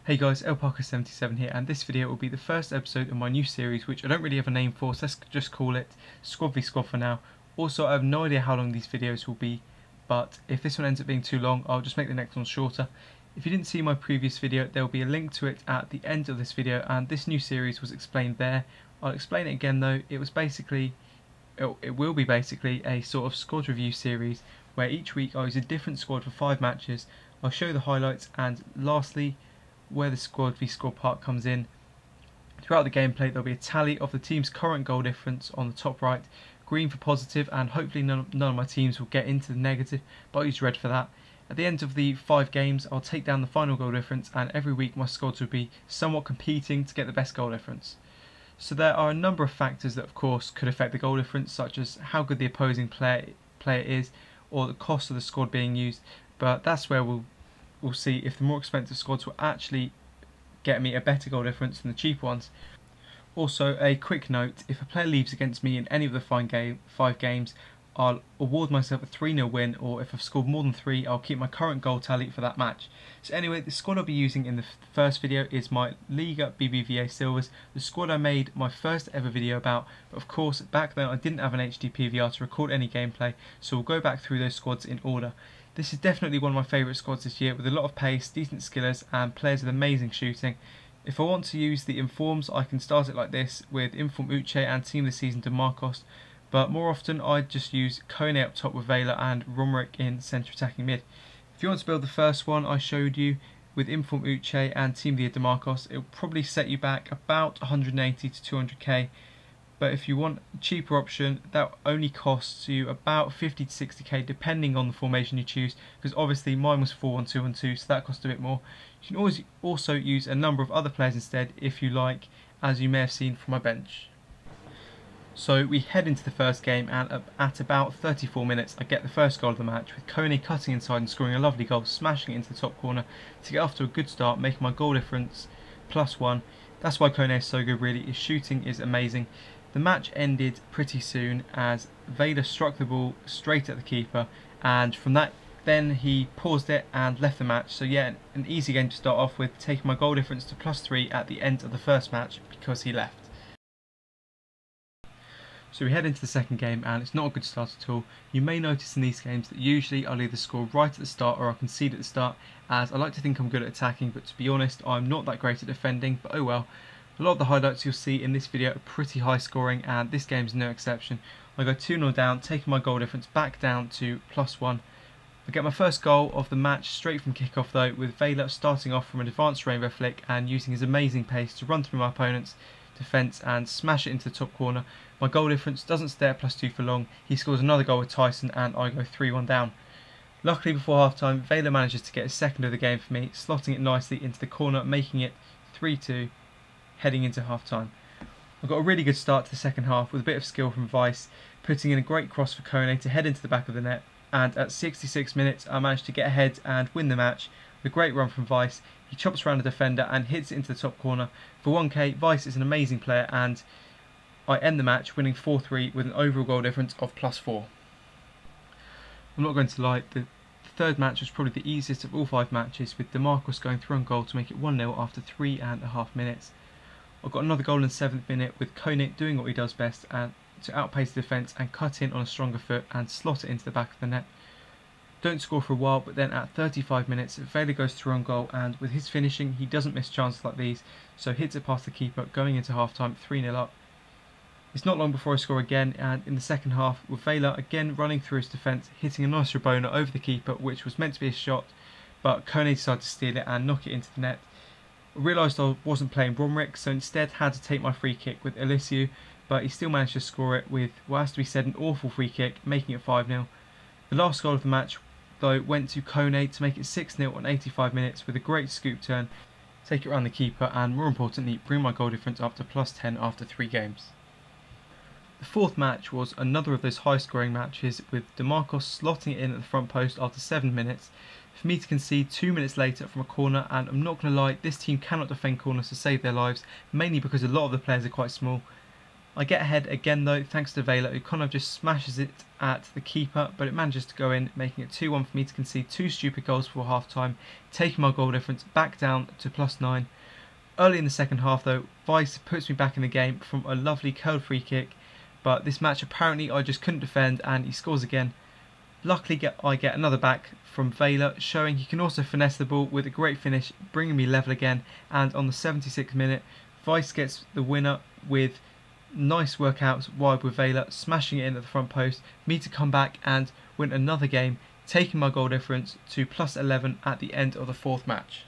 Hey guys, LParker77 here, and this video will be the first episode of my new series, which I don't really have a name for, so let's just call it Squad v Squad for now. Also, I have no idea how long these videos will be, but if this one ends up being too long, I'll just make the next one shorter. If you didn't see my previous video, there will be a link to it at the end of this video, and this new series was explained there. I'll explain it again though. It will be basically a sort of squad review series, where each week I'll use a different squad for 5 matches. I'll show the highlights, and lastly, where the squad v squad part comes in. Throughout the gameplay there'll be a tally of the team's current goal difference on the top right, green for positive, and hopefully none of my teams will get into the negative, but I'll use red for that. At the end of the 5 games I'll take down the final goal difference, and every week my squads will be somewhat competing to get the best goal difference. So there are a number of factors that of course could affect the goal difference, such as how good the opposing player is, or the cost of the squad being used, but that's where we'll see if the more expensive squads will actually get me a better goal difference than the cheaper ones. Also, a quick note, if a player leaves against me in any of the 5 games, I'll award myself a 3-0 win, or if I've scored more than 3, I'll keep my current goal tally for that match. So anyway, the squad I'll be using in the first video is my Liga BBVA Silvers, the squad I made my first ever video about, but of course back then I didn't have an HD PVR to record any gameplay, so we'll go back through those squads in order. This is definitely one of my favourite squads this year, with a lot of pace, decent skillers, and players with amazing shooting. If I want to use the informs, I can start it like this, with Inform Uche and Team of the Season DeMarcos, but more often I just use Kone up top with Vela and Romerick in centre attacking mid. If you want to build the first one I showed you with Inform Uche and Team of the Year DeMarcos, it will probably set you back about 180 to 200k. But if you want a cheaper option, that only costs you about 50 to 60k depending on the formation you choose, because obviously mine was 4-1-2-1-2, so that cost a bit more. You can always also use a number of other players instead if you like, as you may have seen from my bench. So we head into the first game, and at about 34 minutes I get the first goal of the match, with Kone cutting inside and scoring a lovely goal, smashing it into the top corner to get off to a good start, making my goal difference +1. That's why Kone is so good really, his shooting is amazing. The match ended pretty soon as Vela struck the ball straight at the keeper, and from that then he paused it and left the match. So yeah, an easy game to start off with, taking my goal difference to +3 at the end of the first match because he left. So we head into the second game, and it's not a good start at all. You may notice in these games that usually I'll either score right at the start or I'll concede at the start, as I like to think I'm good at attacking, but to be honest I'm not that great at defending, but oh well. A lot of the highlights you'll see in this video are pretty high scoring, and this game is no exception. I go 2-0 down, taking my goal difference back down to +1. I get my first goal of the match straight from kickoff though, with Vela starting off from an advanced rainbow flick and using his amazing pace to run through my opponent's defence and smash it into the top corner. My goal difference doesn't stay at +2 for long. He scores another goal with Tyson and I go 3-1 down. Luckily before half time, Vela manages to get his second of the game for me, slotting it nicely into the corner, making it 3-2. Heading into half time. I got a really good start to the second half with a bit of skill from Vice, putting in a great cross for Kone to head into the back of the net, and at 66 minutes I managed to get ahead and win the match with a great run from Vice. He chops around the defender and hits it into the top corner. For 1k, Vice is an amazing player, and I end the match winning 4-3 with an overall goal difference of +4. I'm not going to lie, the third match was probably the easiest of all 5 matches, with DeMarcos going through on goal to make it 1-0 after 3.5 minutes. I got another goal in the 7th minute with Kone doing what he does best, and to outpace the defence and cut in on a stronger foot and slot it into the back of the net. Don't score for a while, but then at 35 minutes Vela goes through on goal, and with his finishing he doesn't miss chances like these, so hits it past the keeper, going into half time 3-0 up. It's not long before I score again, and in the second half with Vela again running through his defence, hitting a nice Rabona over the keeper, which was meant to be a shot, but Kone decided to steal it and knock it into the net. I realised I wasn't playing Romerick, so instead had to take my free kick with Elisiu, but he still managed to score it with what has to be said an awful free kick, making it 5-0. The last goal of the match though went to Kone to make it 6-0 on 85 minutes with a great scoop turn, take it around the keeper, and more importantly bring my goal difference up to +10 after 3 games. The fourth match was another of those high scoring matches, with DeMarcos slotting it in at the front post after 7 minutes, for me to concede 2 minutes later from a corner, and I'm not going to lie, this team cannot defend corners to save their lives, mainly because a lot of the players are quite small. I get ahead again though, thanks to Vela, who kind of just smashes it at the keeper, but it manages to go in, making it 2-1 for me to concede 2 stupid goals before half time, taking my goal difference back down to +9. Early in the second half though, Vice puts me back in the game from a lovely curled free kick, but this match apparently I just couldn't defend and he scores again. Luckily I get another back from Vela, showing he can also finesse the ball with a great finish, bringing me level again, and on the 76th minute, Vice gets the winner with nice workouts wide with Vela, smashing it in at the front post, me to come back and win another game, taking my goal difference to +11 at the end of the 4th match.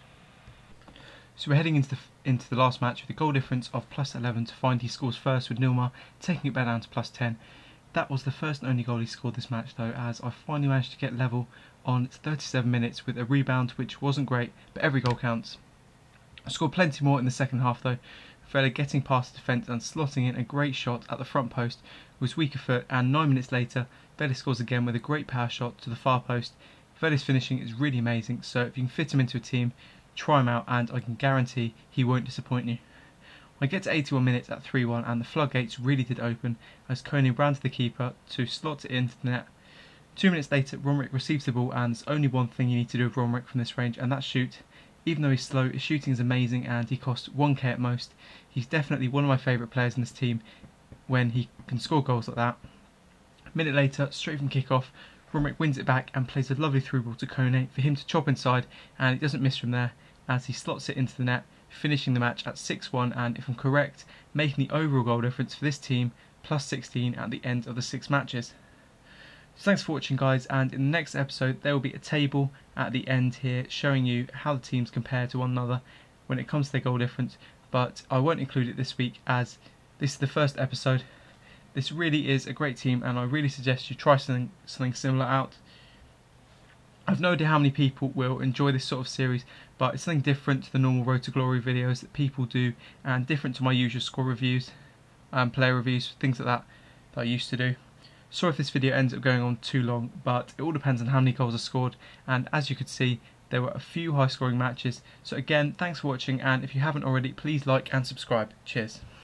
So we're heading into the last match with a goal difference of +11 to find he scores first with Nilmar, taking it back down to +10. That was the first and only goal he scored this match though, as I finally managed to get level on 37 minutes with a rebound which wasn't great, but every goal counts. I scored plenty more in the second half though, Vela getting past the defence and slotting in a great shot at the front post with his weaker foot, and 9 minutes later Vela scores again with a great power shot to the far post. Vela's finishing is really amazing, so if you can fit him into a team, try him out and I can guarantee he won't disappoint you. I get to 81 minutes at 3-1 and the floodgates really did open as Koenig ran to the keeper to slot it into the net. 2 minutes later Romric receives the ball, and there's only one thing you need to do with Romric from this range, and that's shoot. Even though he's slow, his shooting is amazing and he costs 1k at most. He's definitely one of my favourite players in this team when he can score goals like that. A minute later, straight from kick-off, Romric wins it back and plays a lovely through ball to Kone for him to chop inside, and it doesn't miss from there as he slots it into the net, finishing the match at 6-1 and, if I'm correct, making the overall goal difference for this team +16 at the end of the 6 matches. So thanks for watching guys, and in the next episode there will be a table at the end here showing you how the teams compare to one another when it comes to their goal difference, but I won't include it this week as this is the first episode. This really is a great team and I really suggest you try something similar out. I've no idea how many people will enjoy this sort of series, but it's something different to the normal Road to Glory videos that people do, and different to my usual score reviews, player reviews, things like that I used to do. Sorry if this video ends up going on too long, but it all depends on how many goals are scored, and as you could see there were a few high scoring matches. So again, thanks for watching, and if you haven't already, please like and subscribe. Cheers.